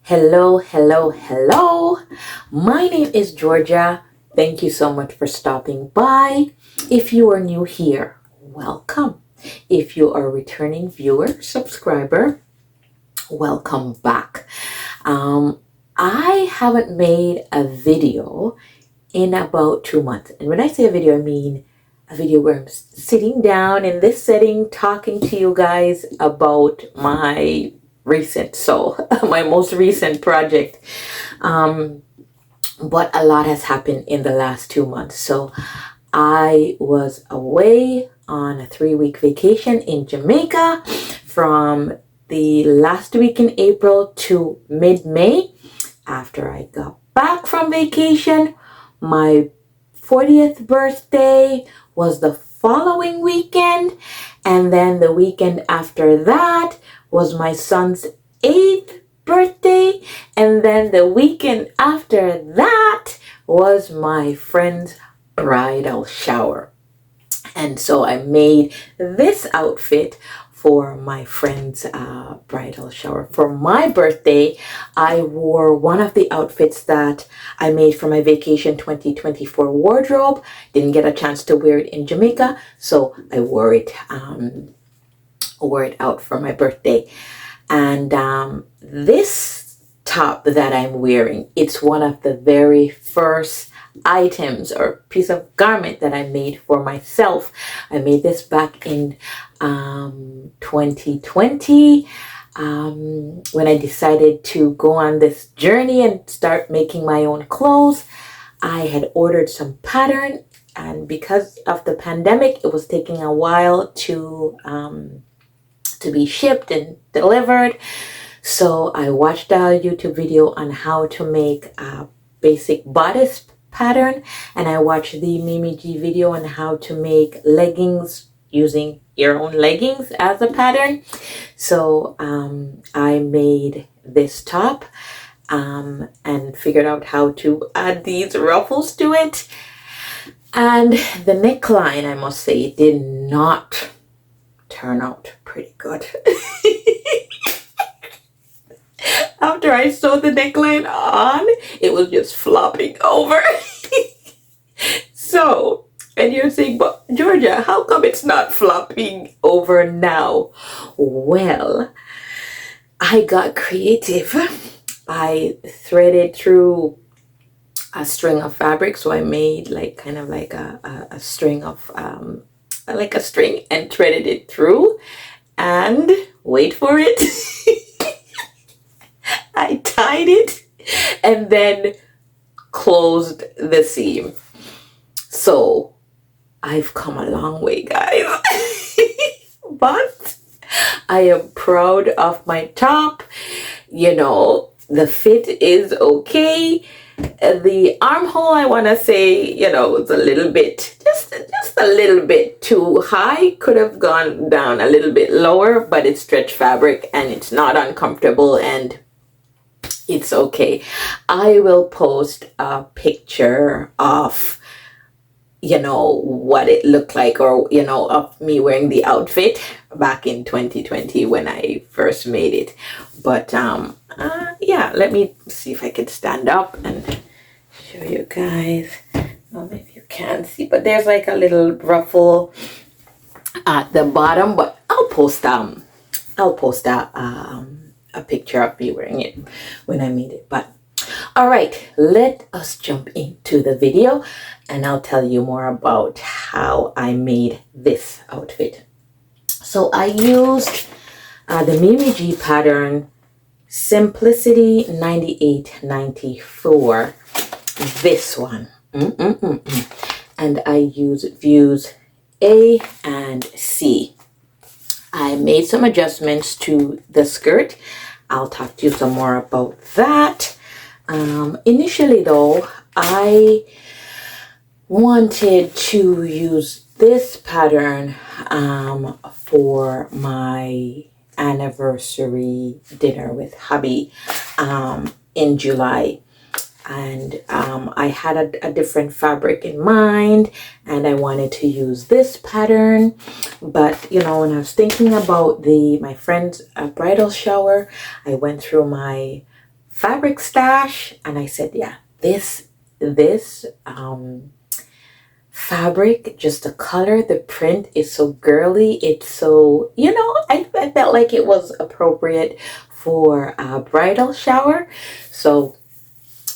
Hello, hello, hello. My name is Georgia. Thank you so much for stopping by. If you are new here, welcome. If you are a returning viewer, subscriber, welcome back. I haven't made a video in about 2 months. And when I say a video, I mean a video where I'm sitting down in this setting talking to you guys about my my most recent project. But a lot has happened in the last 2 months. So I was away on a 3-week vacation in Jamaica from the last week in April to mid-May. After I got back from vacation, my 40th birthday was the following weekend, and then the weekend after that was my son's 8th birthday, and then the weekend after that was my friend's bridal shower. And so I made this outfit for my friend's bridal shower. For my birthday, I wore one of the outfits that I made for my vacation 2024 wardrobe. Didn't get a chance to wear it in Jamaica, so I wore it out for my birthday. And this top that I'm wearing, it's one of the very first items or piece of garment that I made for myself. I made this back in 2020 when I decided to go on this journey and start making my own clothes. I had ordered some pattern, and because of the pandemic, it was taking a while to be shipped and delivered. So I watched a YouTube video on how to make a basic bodice pattern, and I watched the Mimi G video on how to make leggings using your own leggings as a pattern. So I made this top and figured out how to add these ruffles to it. And the neckline, I must say, did not turn out pretty good. After I sewed the neckline on, it was just flopping over. So, and you're saying, but Georgia, how come it's not flopping over now? Well, I got creative. I threaded through a string of fabric. So I made like a string of like a string and threaded it through, and wait for it. I tied it and then closed the seam. So I've come a long way, guys. But I am proud of my top. You know, the fit is okay. The armhole, I want to say, it's a little bit, just a little bit too high. Could have gone down a little bit lower, but it's stretch fabric and it's not uncomfortable and it's okay. I will post a picture of, what it looked like, or, of me wearing the outfit back in 2020 when I first made it. But, yeah, let me see if I can stand up and show you guys. I don't know if you can see, but there's like a little ruffle at the bottom, but I'll post a picture of me wearing it when I made it. But all right, let us jump into the video and I'll tell you more about how I made this outfit. So I used the Mimi G pattern Simplicity 9894, this one, and I use views A and C. I made some adjustments to the skirt. I'll talk to you some more about that. Initially though, I wanted to use this pattern for my anniversary dinner with hubby in July. And I had a different fabric in mind, and I wanted to use this pattern. But when I was thinking about my friend's bridal shower, I went through my fabric stash, and I said, yeah, this fabric, just the color, the print is so girly. It's so, I felt like it was appropriate for a bridal shower. So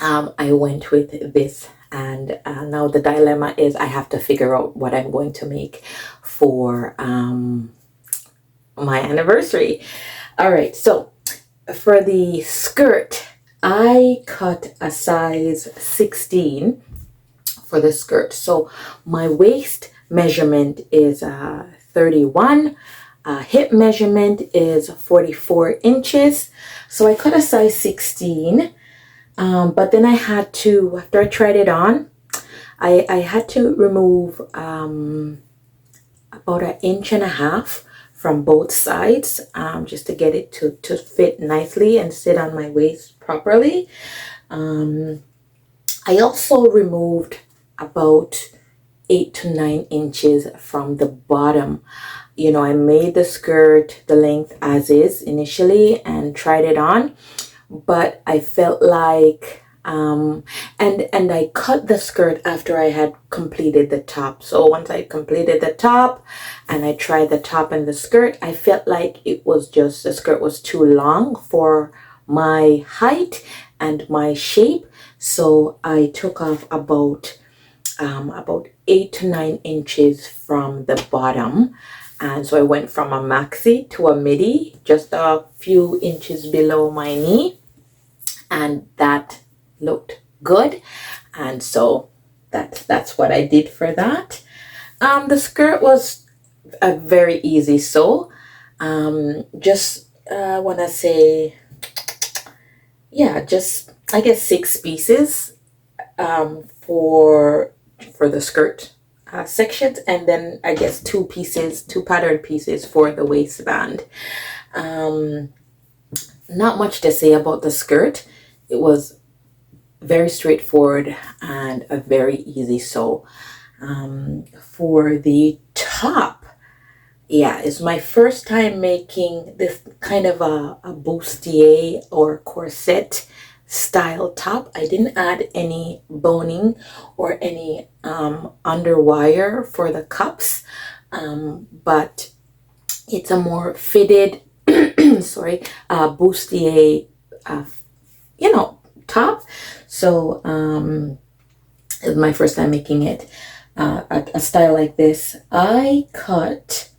I went with this, and now the dilemma is I have to figure out what I'm going to make for my anniversary. All right, so for the skirt, I cut a size 16 for the skirt. So my waist measurement is 31. Hip measurement is 44 inches. So I cut a size 16. But then I had to, after I tried it on, I had to remove about 1.5 inches from both sides, just to get it to fit nicely and sit on my waist properly. I also removed about 8 to 9 inches from the bottom. I made the skirt the length as is initially and tried it on, but I felt like and I cut the skirt after I had completed the top. So once I completed the top and I tried the top and the skirt, I felt like the skirt was too long for my height and my shape. So I took off about 8 to 9 inches from the bottom. And so I went from a maxi to a midi, just a few inches below my knee. And that looked good. And so that's what I did for that. The skirt was a very easy sew. Just want to say, yeah, just I guess 6 pieces for the skirt sections, and then I guess 2 pattern pieces for the waistband. Not much to say about the skirt. It was very straightforward and a very easy sew. For the top, yeah, it's my first time making this kind of a bustier or corset style top. I didn't add any boning or any underwire for the cups, but it's a more fitted bustier top. So it was my first time making it a style like this. I cut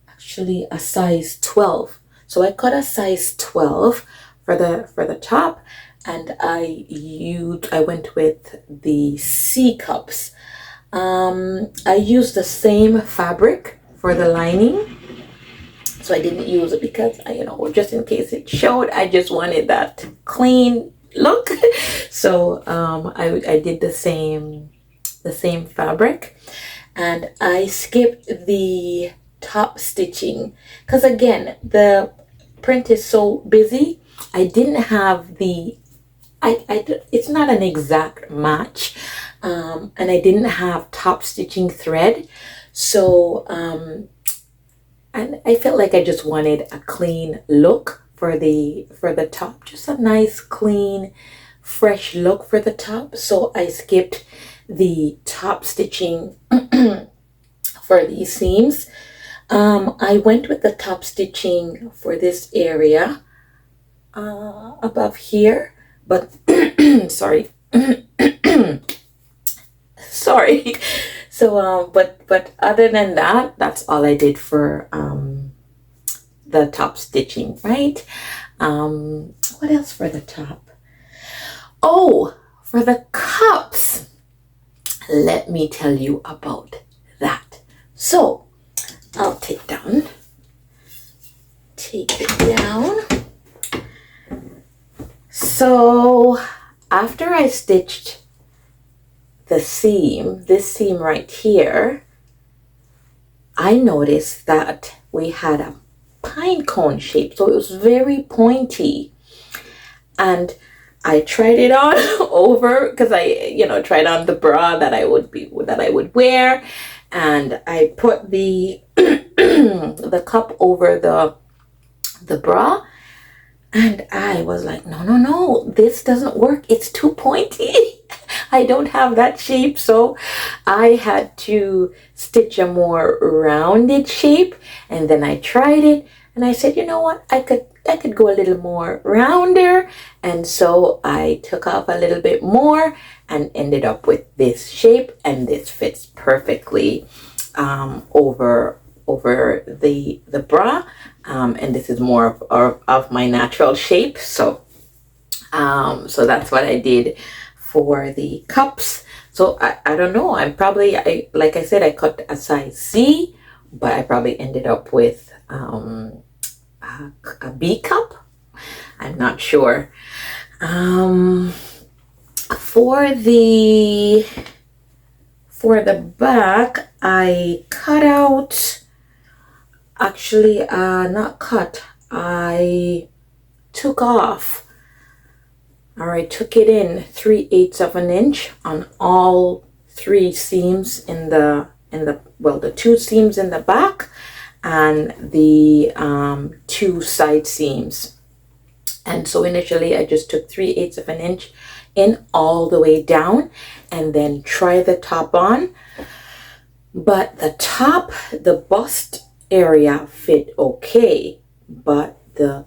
actually a size 12. So I cut a size 12 for the top, and I went with the C cups. I used the same fabric for the lining. So I didn't use it because just in case it showed, I just wanted that clean look. So I did the same fabric, and I skipped the top stitching because again the print is so busy. I didn't have it's not an exact match, and I didn't have top stitching thread. So and I felt like I just wanted a clean look for the top, just a nice clean fresh look for the top. So I skipped the top stitching for these seams. I went with the top stitching for this area above here, but sorry. So but other than that, that's all I did for the top stitching, right? What else for the top? Oh, for the cups, let me tell you about that. So I'll take it down. So after I stitched this seam right here, I noticed that we had a pine cone shape, so it was very pointy, and I tried it on over because I tried on the bra that I would wear, and I put the the cup over the bra, And I was like, no, no, no, this doesn't work. It's too pointy. I don't have that shape. So I had to stitch a more rounded shape. And then I tried it and I said, you know what? I could go a little more rounder. And so I took off a little bit more and ended up with this shape. And this fits perfectly over the bra. And this is more of my natural shape. So that's what I did for the cups. So I don't know, like I said, I cut a size C, but I probably ended up with a B cup. I'm not sure. For the back, I cut out, actually not cut, I took off, or I took it in 3/8 of an inch on all three seams in the the two seams in the back and the two side seams. And so initially I just took 3/8 of an inch in all the way down and then try the top on. But the top, the bust area fit okay, but the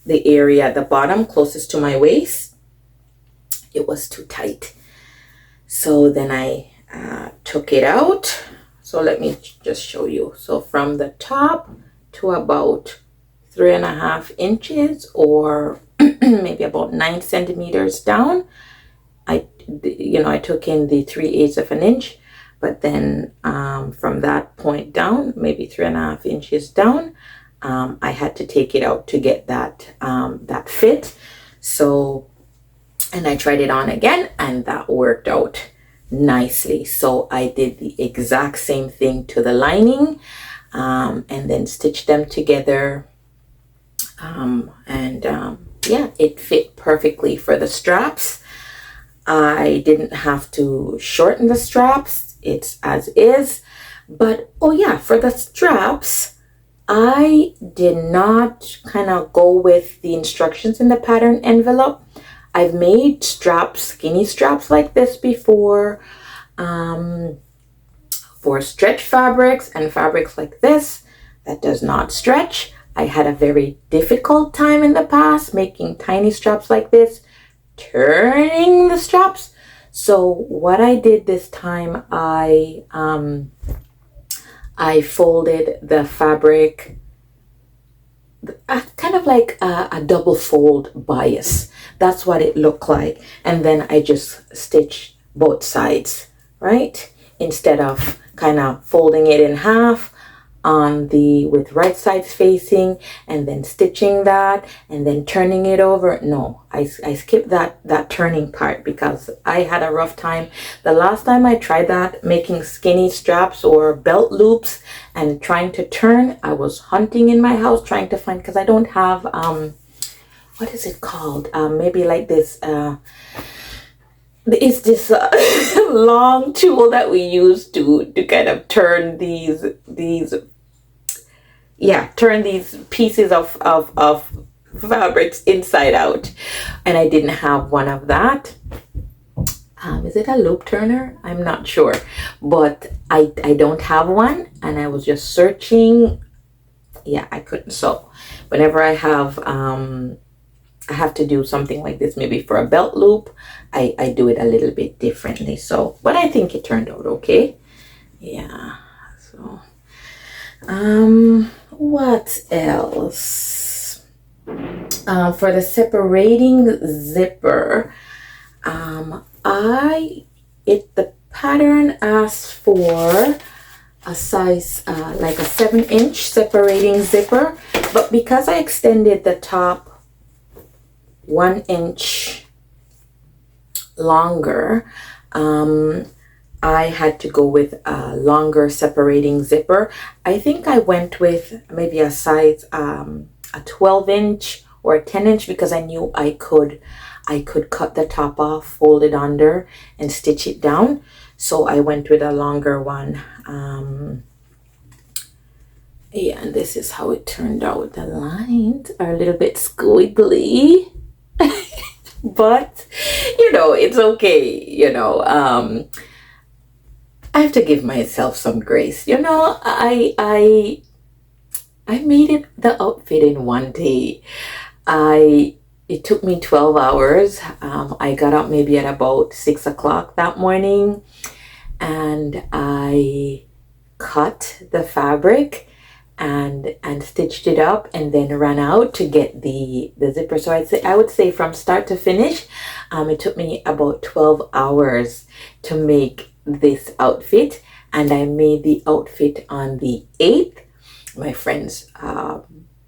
area, the bottom closest to my waist, it was too tight. So then I took it out. So let me just show you. So from the top to about 3.5 inches, or maybe about 9 centimeters down, I took in the 3/8 of an inch. But then from that point down, maybe 3.5 inches down, I had to take it out to get that fit. So, and I tried it on again, and that worked out nicely. So I did the exact same thing to the lining, and then stitched them together. Yeah, it fit perfectly for the straps. I didn't have to shorten the straps. It's as is. But oh yeah, for the straps, I did not kind of go with the instructions in the pattern envelope. I've made straps, skinny straps like this before, for stretch fabrics and fabrics like this that does not stretch. I had a very difficult time in the past making tiny straps like this, turning the straps. So what I did this time, I folded the fabric, kind of like a double fold bias. That's what it looked like. And then I just stitched both sides, right? Instead of kind of folding it in half with right sides facing and then stitching that and then turning it over. No, I skipped that turning part because I had a rough time. The last time I tried that, making skinny straps or belt loops and trying to turn, I was hunting in my house trying to find, because I don't have what is it called, maybe like this it's this long tool that we use to kind of turn these pieces of fabrics inside out, and I didn't have one of that. Is it a loop turner? I'm not sure, but I don't have one, and I was just searching. Yeah, I couldn't. So whenever I have to do something like this, maybe for a belt loop, I do it a little bit differently. So, but I think it turned out okay. Yeah. So what else? For the separating zipper, the pattern asks for a size like a 7-inch separating zipper, but because I extended the top 1 inch longer, I had to go with a longer separating zipper. I think I went with maybe a size a 12-inch or a 10-inch because I knew I could cut the top off, fold it under, and stitch it down. So I went with a longer one. Yeah, and this is how it turned out. The lines are a little bit squiggly, but it's okay. I have to give myself some grace. I made the outfit in one day. I It took me 12 hours. I got up maybe at about 6 o'clock that morning, and I cut the fabric and stitched it up, and then ran out to get the zipper. So I would say from start to finish, it took me about 12 hours to make this outfit, and I made the outfit on the 8th. My friend's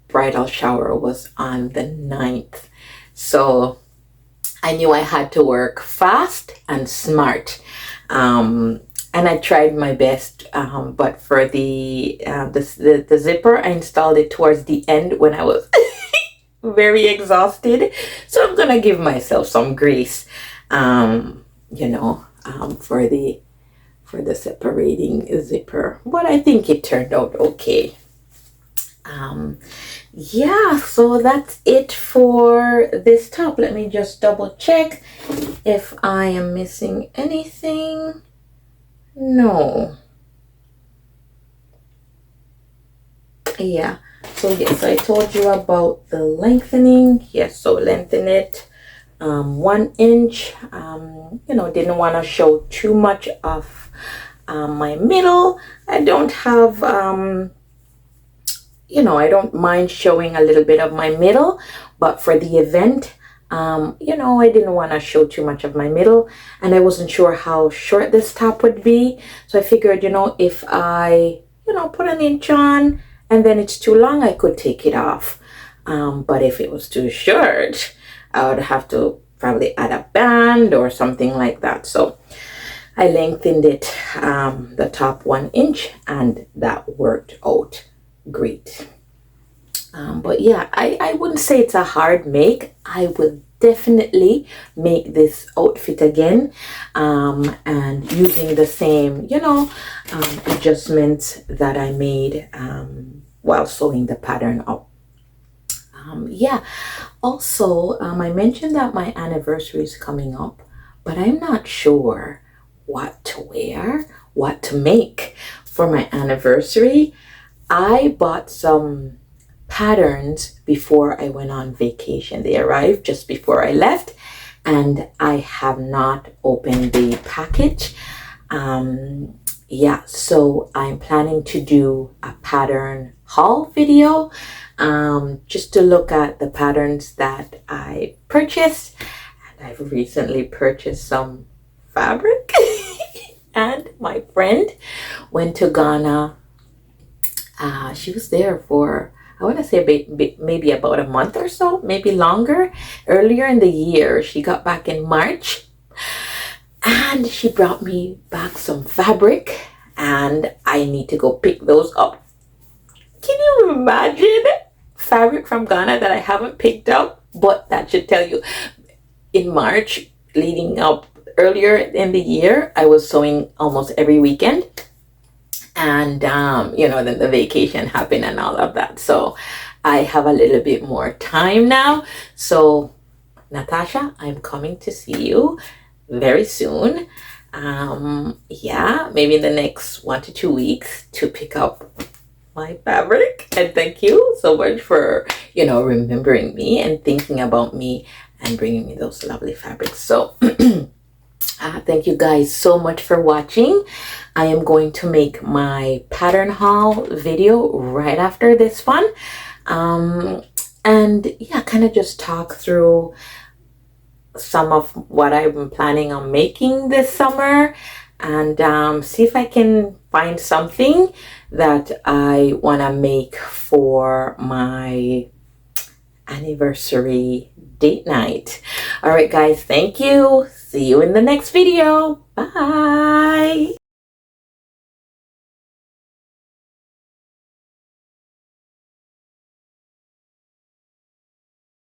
bridal shower was on the 9th. So I knew I had to work fast and smart. And I tried my best, but for the zipper, I installed it towards the end when I was very exhausted. So I'm gonna give myself some grace, for the separating zipper. But I think it turned out okay. Yeah, so that's it for this top. Let me just double check if I am missing anything. No. Yeah. So yes, I told you about the lengthening. Yes, so lengthen it 1 inch. Didn't want to show too much of my middle. I don't have I don't mind showing a little bit of my middle, but for the event, I didn't want to show too much of my middle, and I wasn't sure how short this top would be. So I figured, if I, put an inch on and then it's too long, I could take it off. But if it was too short, I would have to probably add a band or something like that. So I lengthened it, the top 1 inch, and that worked out great. But yeah, I wouldn't say it's a hard make. I will definitely make this outfit again, and using the same adjustments that I made while sewing the pattern up. Yeah, also I mentioned that my anniversary is coming up, but I'm not sure what to wear, what to make for my anniversary. I bought some patterns before I went on vacation. They arrived just before I left, and I have not opened the package. Yeah, so I'm planning to do a pattern haul video, just to look at the patterns that I purchased. And I've recently purchased some fabric and my friend went to Ghana. She was there for, I want to say maybe about a month or so, maybe longer. Earlier in the year, she got back in March, and she brought me back some fabric, and I need to go pick those up. Can you imagine fabric from Ghana that I haven't picked up? But that should tell you, in March, leading up earlier in the year, I was sewing almost every weekend. And then the vacation happened and all of that, so I have a little bit more time now. So Natasha, I'm coming to see you very soon. Yeah, maybe in the next 1 to 2 weeks, to pick up my fabric. And thank you so much for remembering me and thinking about me and bringing me those lovely fabrics. So thank you guys so much for watching. I am going to make my pattern haul video right after this one. And yeah, kind of just talk through some of what I'm planning on making this summer, and see if I can find something that I want to make for my anniversary date night. All right, guys, thank you. See you in the next video. Bye.